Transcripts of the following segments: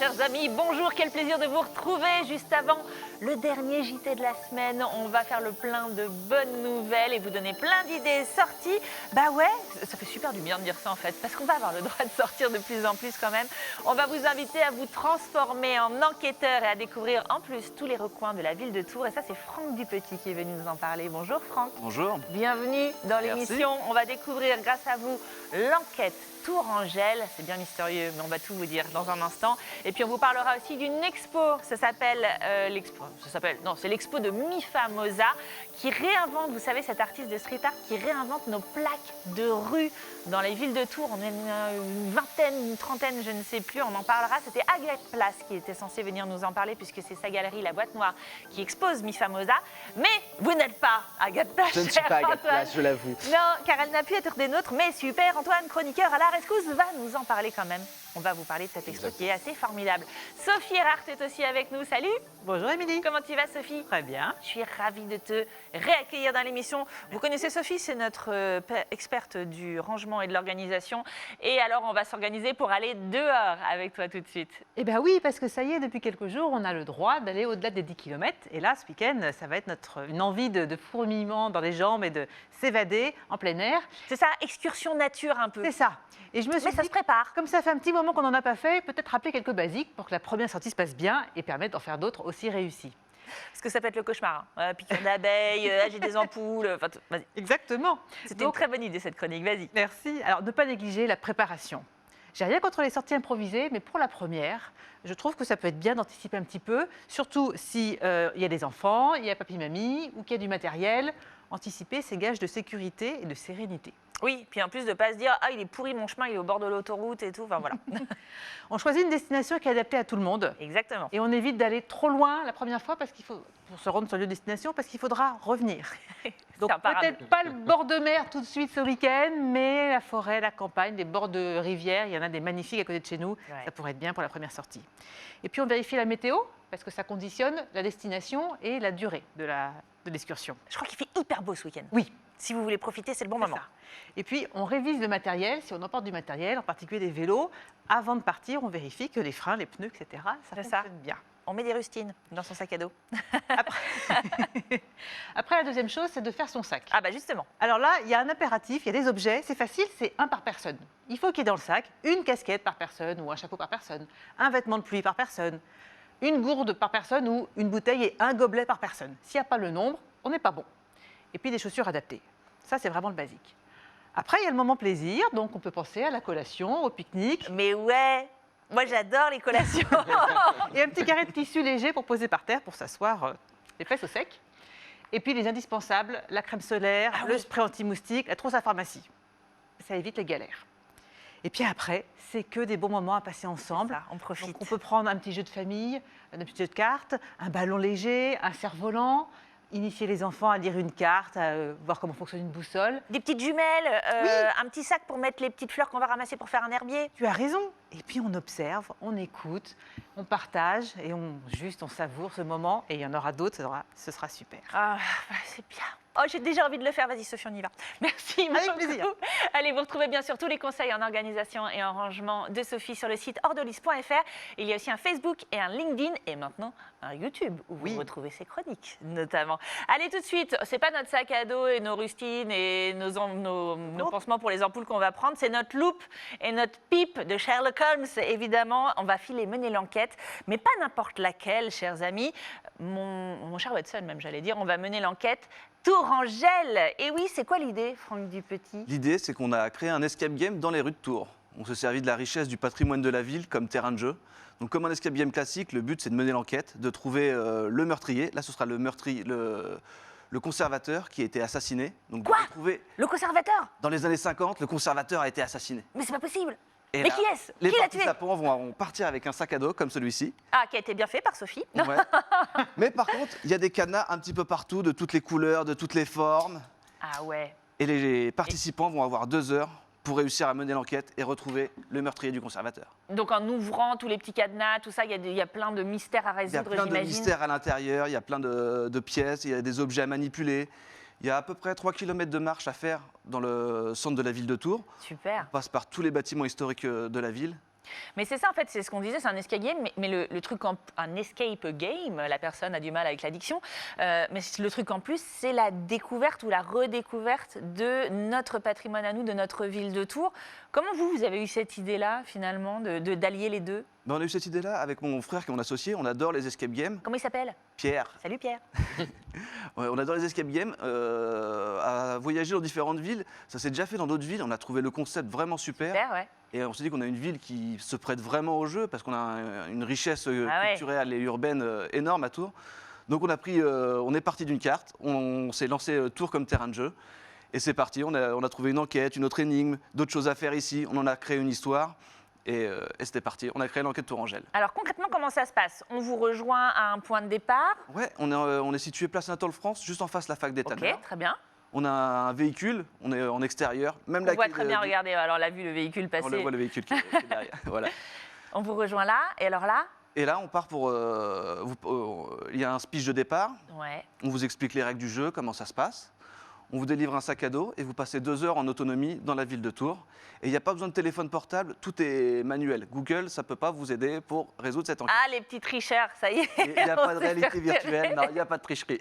chers amis, bonjour, quel plaisir de vous retrouver juste avant le dernier JT de la semaine. On va faire le plein de bonnes nouvelles et vous donner plein d'idées sorties. Bah ouais, ça fait super du bien de dire ça en fait, parce qu'on va avoir le droit de sortir de plus en plus quand même. On va vous inviter à vous transformer en enquêteur et à découvrir en plus tous les recoins de la ville de Tours. Et ça, c'est Franck Dupetit qui est venu nous en parler. Bonjour Franck. Bonjour. Bienvenue dans l'émission. On va découvrir grâce à vous l'enquête Tourangelle. C'est bien mystérieux, mais on va tout vous dire dans un instant. Et puis on vous parlera aussi d'une expo. Ça s'appelle c'est l'expo de Mifamosa qui réinvente, vous savez, cet artiste de street art qui réinvente nos plaques de rue dans les villes de Tours. On est une vingtaine, une trentaine, je ne sais plus, on en parlera. C'était Agathe Place qui était censée venir nous en parler puisque c'est sa galerie La Boîte Noire qui expose Mifamosa. Mais vous n'êtes pas Agathe Place. Je ne suis pas Agathe Place, je l'avoue. Non, car elle n'a pu être des nôtres, mais super. Antoine, chroniqueur à la rescousse, va nous en parler quand même. On va vous parler de cette expo qui est assez formidable. Sophie Erhardt est aussi avec nous. Salut. Bonjour Émilie. Comment tu vas, Sophie? Très bien. Je suis ravie de te réaccueillir dans l'émission. Vous connaissez Sophie, c'est notre experte du rangement et de l'organisation. Et alors, on va s'organiser pour aller dehors avec toi tout de suite. Eh bien oui, parce que ça y est, depuis quelques jours, on a le droit d'aller au-delà des 10 km. Et là, ce week-end, ça va être une envie de fourmillement dans les jambes et de s'évader en plein air. C'est ça, excursion nature un peu. C'est ça. Et je me suis Mais ça dit, se prépare. comme ça fait un petit moment qu'on n'en a pas fait, peut-être rappeler quelques basiques pour que la première sortie se passe bien et permettre d'en faire d'autres aussi réussies. Parce que ça peut être le cauchemar. Hein. Piqûre d'abeilles, j'ai des ampoules. Vas-y. Exactement. C'était une très bonne idée cette chronique, vas-y. Merci. Alors, ne pas négliger la préparation. J'ai rien contre les sorties improvisées, mais pour la première, je trouve que ça peut être bien d'anticiper un petit peu, surtout s'il y a des enfants, il y a papy-mamie ou qu'il y a du matériel. Anticiper, c'est gage de sécurité et de sérénité. Oui, puis en plus de ne pas se dire « Ah, il est pourri mon chemin, il est au bord de l'autoroute et tout ». Enfin, voilà. On choisit une destination qui est adaptée à tout le monde. Exactement. Et on évite d'aller trop loin la première fois parce qu'il faut, pour se rendre sur le lieu de destination, parce qu'il faudra revenir. Donc peut-être pas le bord de mer tout de suite ce week-end, mais la forêt, la campagne, les bords de rivière, il y en a des magnifiques à côté de chez nous. Ouais. Ça pourrait être bien pour la première sortie. Et puis on vérifie la météo, parce que ça conditionne la destination et la durée de l'excursion. Je crois qu'il fait hyper beau ce week-end. Oui. Si vous voulez profiter, c'est le bon moment. Ça. Et puis, on révise le matériel. Si on emporte du matériel, en particulier des vélos, avant de partir, on vérifie que les freins, les pneus, etc., ça fonctionne bien. On met des rustines dans son sac à dos. Après, la deuxième chose, c'est de faire son sac. Ah bah justement. Alors là, il y a un impératif, il y a des objets, c'est facile, c'est un par personne. Il faut qu'il y ait dans le sac une casquette par personne ou un chapeau par personne, un vêtement de pluie par personne, une gourde par personne ou une bouteille et un gobelet par personne. S'il n'y a pas le nombre, on n'est pas bon. Et puis des chaussures adaptées. Ça, c'est vraiment le basique. Après, il y a le moment plaisir, donc on peut penser à la collation, au pique-nique. Mais ouais, moi j'adore les collations. Et un petit carré de tissu léger pour poser par terre, pour s'asseoir les fesses au sec. Et puis les indispensables, la crème solaire, le spray anti-moustique, la trousse à pharmacie. Ça évite les galères. Et puis après, c'est que des bons moments à passer ensemble. Ça, on profite. Donc on peut prendre un petit jeu de famille, un petit jeu de cartes, un ballon léger, un cerf-volant, initier les enfants à lire une carte, à voir comment fonctionne une boussole. Des petites jumelles, un petit sac pour mettre les petites fleurs qu'on va ramasser pour faire un herbier. Tu as raison. Et puis on observe, on écoute, on partage et on savoure ce moment. Et il y en aura d'autres, ce sera super. Ah, c'est bien. Oh, j'ai déjà envie de le faire. Vas-y, Sophie, on y va. Merci. Avec plaisir. Allez, vous retrouvez bien sûr tous les conseils en organisation et en rangement de Sophie sur le site ordolis.fr. Il y a aussi un Facebook et un LinkedIn et maintenant un YouTube où vous retrouvez ses chroniques notamment. Allez, tout de suite, c'est pas notre sac à dos et nos rustines et nos pansements pour les ampoules qu'on va prendre, c'est notre loupe et notre pipe de Sherlock Holmes, évidemment. On va mener l'enquête, mais pas n'importe laquelle, chers amis. Mon cher Watson, même, j'allais dire, on va mener l'enquête Tourangelle. Et oui, c'est quoi l'idée, Franck Dupetit? L'idée, c'est qu'on a créé un escape game dans les rues de Tours. On se servit de la richesse du patrimoine de la ville comme terrain de jeu. Donc, comme un escape game classique, le but, c'est de mener l'enquête, de trouver le meurtrier. Là, ce sera le conservateur qui a été assassiné. Donc, quoi? Le conservateur? Dans les années 50, le conservateur a été assassiné. Mais c'est pas possible. Et mais là, qui est-ce? Les qui l'a tué? participants vont partir avec un sac à dos comme celui-ci. Ah, qui a été bien fait par Sophie. Ouais. Mais par contre, il y a des cadenas un petit peu partout, de toutes les couleurs, de toutes les formes. Ah ouais. Et les participants vont avoir 2 heures pour réussir à mener l'enquête et retrouver le meurtrier du conservateur. Donc en ouvrant tous les petits cadenas, tout ça, il y a plein de mystères à résoudre, j'imagine. Il y a plein de mystères à l'intérieur, il y a plein de pièces, il y a des objets à manipuler. Il y a à peu près 3 km de marche à faire dans le centre de la ville de Tours. Super. On passe par tous les bâtiments historiques de la ville. Mais c'est ça, en fait, c'est ce qu'on disait, c'est un escape game, mais le truc, un escape game, la personne a du mal avec l'addiction, mais le truc en plus, c'est la découverte ou la redécouverte de notre patrimoine à nous, de notre ville de Tours. Comment vous avez eu cette idée-là, finalement, d'allier les deux? Ben, on a eu cette idée-là avec mon frère qui est mon associé, on adore les escape games. Comment il s'appelle? Pierre. Salut Pierre. Ouais, on adore les escape games, à voyager dans différentes villes. Ça s'est déjà fait dans d'autres villes, on a trouvé le concept vraiment super. Super, ouais. Et on s'est dit qu'on a une ville qui se prête vraiment au jeu parce qu'on a une richesse Ah ouais. culturelle et urbaine énorme à Tours. Donc on est parti d'une carte, on s'est lancé Tours comme terrain de jeu. Et c'est parti, on a trouvé une enquête, une autre énigme, d'autres choses à faire ici. On en a créé une histoire et c'était parti. On a créé l'enquête Tourangelle. Alors concrètement, comment ça se passe? On vous rejoint à un point de départ? Ouais, on est situé place Anatole-France, juste en face de la fac des Tanneurs. Ok, très bien. On a un véhicule, on est en extérieur. Même On voit très bien, regardez, alors on a vu le véhicule passer. On le voit le véhicule qui est derrière. Voilà. On vous rejoint là, et alors là? Et là, on part pour. Il y a un speech de départ. Ouais. On vous explique les règles du jeu, comment ça se passe. On vous délivre un sac à dos et vous passez 2 heures en autonomie dans la ville de Tours. Et il n'y a pas besoin de téléphone portable, tout est manuel. Google, ça ne peut pas vous aider pour résoudre cette enquête. Ah, les petits tricheurs, ça y est. Il n'y a on pas de s'est réalité fait virtuelle, non, il n'y a pas de tricherie.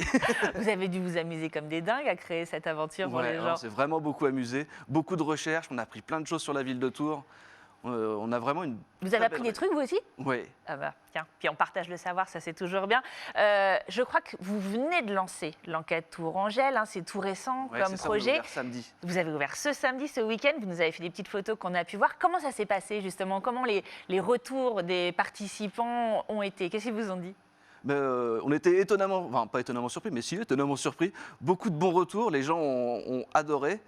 Vous avez dû vous amuser comme des dingues à créer cette aventure pour Ouais, les alors, gens. on s'est vraiment beaucoup amusé, beaucoup de recherches, on a appris plein de choses sur la ville de Tours. On a vraiment une. Vous avez appris des trucs, vous aussi? Oui. Ah bah, tiens, puis on partage le savoir, ça c'est toujours bien. Je crois que vous venez de lancer l'enquête Tourangelle, hein, c'est tout récent Ouais, comme c'est ça, projet. on a ouvert samedi. Vous avez ouvert ce samedi, ce week-end, vous nous avez fait des petites photos qu'on a pu voir. Comment ça s'est passé justement? Comment les retours des participants ont été? Qu'est-ce qu'ils vous ont dit? Mais, on était étonnamment, enfin pas étonnamment surpris, mais si étonnamment surpris. Beaucoup de bons retours, les gens ont adoré.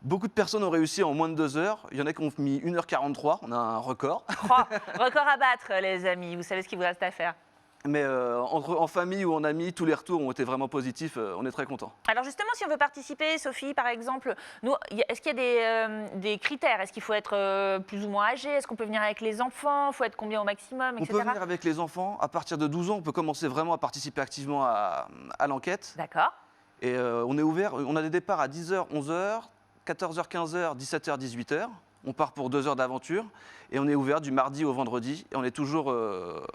Beaucoup de personnes ont réussi en moins de 2 heures. Il y en a qui ont mis 1h43, on a un record. Oh, record à battre, les amis. Vous savez ce qu'il vous reste à faire. Mais en famille ou en amis, tous les retours ont été vraiment positifs. On est très contents. Alors justement, si on veut participer, Sophie, par exemple, est-ce qu'il y a des critères? Est-ce qu'il faut être plus ou moins âgé? Est-ce qu'on peut venir avec les enfants? Il faut être combien au maximum, On etc. peut venir avec les enfants. À partir de 12 ans, on peut commencer vraiment à participer activement à l'enquête. D'accord. Et on est ouvert, on a des départs à 10h, 11h, 14h, 15h, 17h, 18h. On part pour 2 heures d'aventure et on est ouvert du mardi au vendredi et on est toujours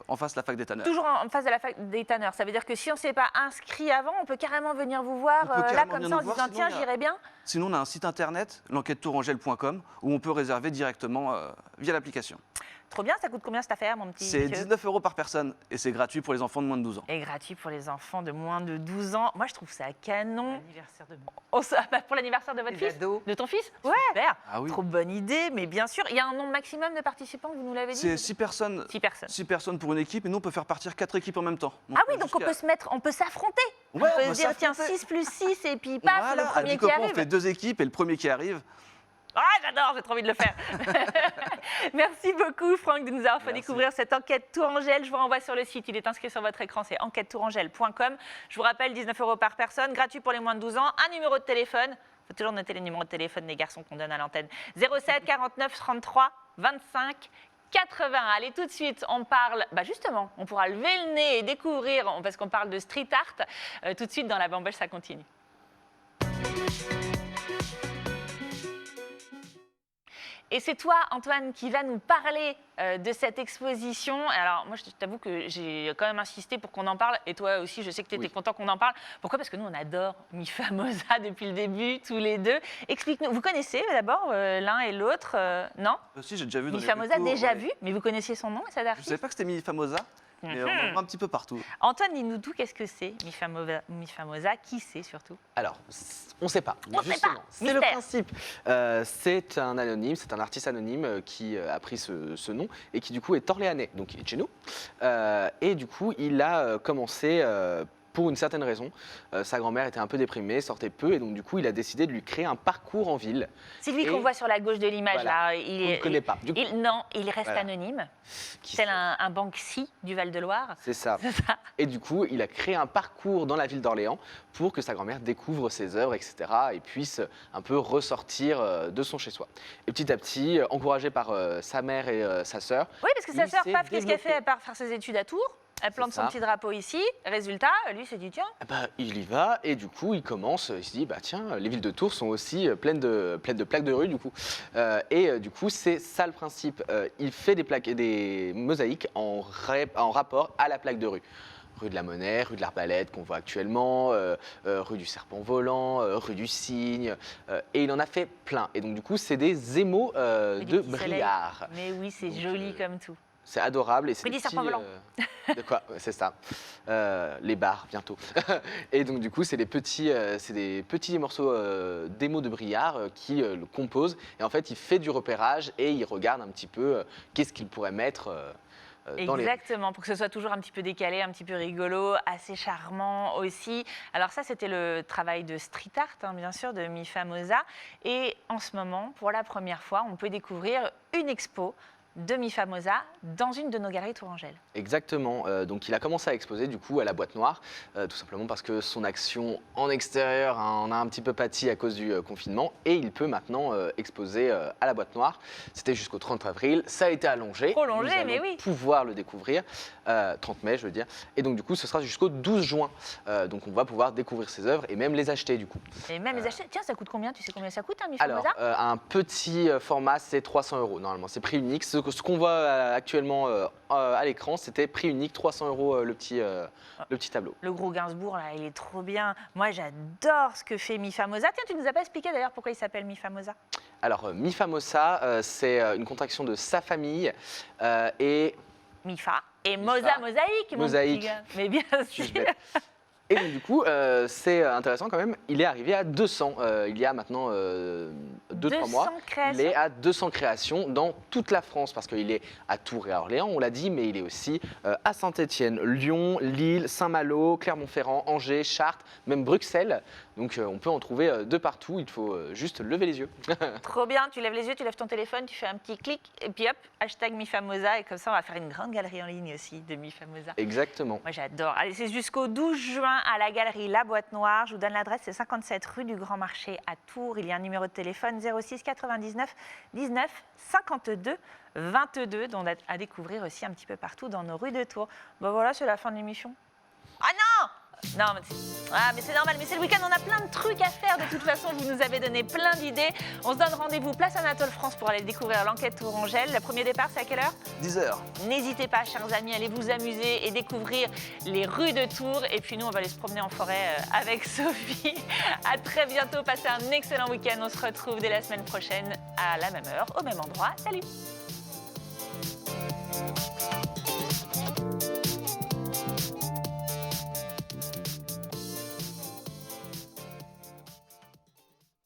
en face de la fac des Tanneurs. Toujours en face de la fac des Tanneurs. Ça veut dire que si on ne s'est pas inscrit avant, on peut carrément venir vous voir On peut là carrément comme venir ça en nous voir, disant sinon, tiens, il y a- j'irai bien. Sinon, on a un site internet, l'enquête-tourangelle.com, où on peut réserver directement via l'application. Trop bien, ça coûte combien cette affaire, mon petit C'est monsieur 19 € par personne et c'est gratuit pour les enfants de moins de 12 ans. Et gratuit pour les enfants de moins de 12 ans. Moi, je trouve ça canon. L'anniversaire de Pour l'anniversaire de votre mes fils? ados. De ton fils? Ouais. Super. Ah oui. Trop bonne idée, mais bien sûr, il y a un nombre maximum de participants, vous nous l'avez dit? C'est 6 personnes. 6 personnes. 6 personnes pour une équipe et nous on peut faire partir 4 équipes en même temps. Ah oui, donc on peut s'affronter. Ouais, on peut se dire, tiens, s'affronter. 6 plus 6 et puis paf, Voilà, le à premier qui Bicopan, on arrive. fait 2 équipes et le premier qui arrive. Ah, j'adore, j'ai trop envie de le faire. Merci beaucoup, Franck, de nous avoir fait Merci. découvrir cette enquête Tourangelle. Je vous renvoie sur le site, il est inscrit sur votre écran, c'est enquête-tourangelle.com. Je vous rappelle, 19 € par personne, gratuit pour les moins de 12 ans, un numéro de téléphone. Il faut toujours noter les numéros de téléphone des garçons qu'on donne à l'antenne. 07 49 33 25 80. Allez, tout de suite, on parle, justement, on pourra lever le nez et découvrir, parce qu'on parle de street art. Tout de suite, dans la bamboche, ça continue. Et c'est toi, Antoine, qui va nous parler de cette exposition. Alors, moi, je t'avoue que j'ai quand même insisté pour qu'on en parle. Et toi aussi, je sais que tu étais content qu'on en parle. Pourquoi? Parce que nous, on adore Mi Famosa depuis le début, tous les deux. Explique-nous. Vous connaissez d'abord l'un et l'autre, non? Si, j'ai déjà vu dans Mi les Famosa, retours, déjà ouais. vu, mais vous connaissiez son nom et sa Je ne d'artiste? savais pas que c'était Mi Famosa, mais on en voit un petit peu partout. Antoine, dis-nous tout, qu'est-ce que c'est Mi Famosa? Qui c'est surtout? Alors, on ne sait pas. On sait Justement, pas. c'est le Mystère. principe. C'est un anonyme, c'est un artiste anonyme qui a pris ce nom et qui du coup est orléanais, donc il est de chez nous. Et du coup, il a commencé pour une certaine raison. Sa grand-mère était un peu déprimée, sortait peu, et donc du coup, il a décidé de lui créer un parcours en ville. C'est lui Et- qu'on voit sur la gauche de l'image, Voilà. là. On ne connaît pas. Du coup, Non, il reste Voilà. anonyme. qui Tel c'est un Banksy du Val-de-Loire. C'est ça. C'est ça. Et du coup, il a créé un parcours dans la ville d'Orléans pour que sa grand-mère découvre ses œuvres, etc. et puisse un peu ressortir de son chez-soi. Et petit à petit, encouragé par sa mère et sa sœur, Oui, parce que sa Il sœur, s'est paf, qu'est-ce qu'elle fait développé. à part faire ses études à Tours? Elle plante C'est son ça. petit drapeau ici. Résultat, lui s'est dit tiens, Eh ben, il y va et du coup il commence, il se dit bah tiens les villes de Tours sont aussi pleines de plaques de rue du coup. Du coup c'est ça le principe. Il fait des plaques et des mosaïques en rapport à la plaque de rue. Rue de la Monnaie, rue de l'Arbalète qu'on voit actuellement, rue du Serpent Volant, rue du Cygne, et il en a fait plein. Et donc du coup c'est des émaux des de petits soleils. Briare. Mais oui, c'est Donc, joli comme tout. C'est adorable et c'est Rue des du Serpent petits, Volant. de quoi Ouais, c'est ça. Les bars bientôt. Et donc du coup c'est des petits morceaux d'émaux de Briare qui le composent. Et en fait il fait du repérage et il regarde un petit peu qu'est-ce qu'il pourrait mettre dans les rues. Exactement, pour que ce soit toujours un petit peu décalé, un petit peu rigolo, assez charmant aussi. Alors ça, c'était le travail de street art, hein, bien sûr, de Mifamosa. Et en ce moment, pour la première fois, on peut découvrir une expo de Mifamosa dans une de nos galeries Tourangelle. Exactement. Donc il a commencé à exposer du coup à la Boîte Noire, tout simplement parce que son action en extérieur en a un petit peu pâti à cause du confinement et il peut maintenant exposer à la Boîte Noire. C'était jusqu'au 30 avril, ça a été allongé. Prolongé, Nous allons mais oui. pouvoir le découvrir, 30 mai je veux dire. Et donc du coup ce sera jusqu'au 12 juin. Donc on va pouvoir découvrir ses œuvres et même les acheter du coup. Et même les acheter. Tiens, ça coûte combien? Tu sais combien ça coûte, un Mifamosa? Alors, un petit format, c'est 300 € normalement. C'est prix unique. Ce qu'on voit actuellement à l'écran, c'était prix unique, 300 € le petit tableau. Le gros Gainsbourg, là, il est trop bien. Moi, j'adore ce que fait Mifamosa. Tiens, tu nous as pas expliqué d'ailleurs pourquoi il s'appelle Mifamosa. Alors, Mifamosa, c'est une contraction de sa famille et Mifa et Mifa. Mosa, mosaïque, mon Mosaïque. petit gars. Mais bien suis-je sûr. bête. Et donc, du coup, c'est intéressant quand même, il est arrivé à 200. Il y a maintenant 2-3 mois. 200 créations. Il est à 200 créations dans toute la France parce qu'il est à Tours et à Orléans, on l'a dit, mais il est aussi à Saint-Étienne, Lyon, Lille, Saint-Malo, Clermont-Ferrand, Angers, Chartres, même Bruxelles. Donc on peut en trouver de partout, il faut juste lever les yeux. Trop bien, tu lèves les yeux, tu lèves ton téléphone, tu fais un petit clic et puis hop, hashtag Mifamosa et comme ça on va faire une grande galerie en ligne aussi de Mifamosa. Exactement. Moi j'adore. Allez, c'est jusqu'au 12 juin à la galerie La Boîte Noire. Je vous donne l'adresse, c'est 57 rue du Grand Marché à Tours. Il y a un numéro de téléphone 06 99 19 52 22 dont à découvrir aussi un petit peu partout dans nos rues de Tours. Bon voilà, c'est la fin de l'émission. Ah non! Non, mais c'est normal, mais c'est le week-end, on a plein de trucs à faire. De toute façon, vous nous avez donné plein d'idées. On se donne rendez-vous place Anatole France pour aller découvrir l'enquête Tourangelle. Le premier départ, c'est à quelle heure? 10h. N'hésitez pas, chers amis, allez vous amuser et découvrir les rues de Tours. Et puis nous, on va aller se promener en forêt avec Sophie. À très bientôt, passez un excellent week-end. On se retrouve dès la semaine prochaine à la même heure, au même endroit. Salut!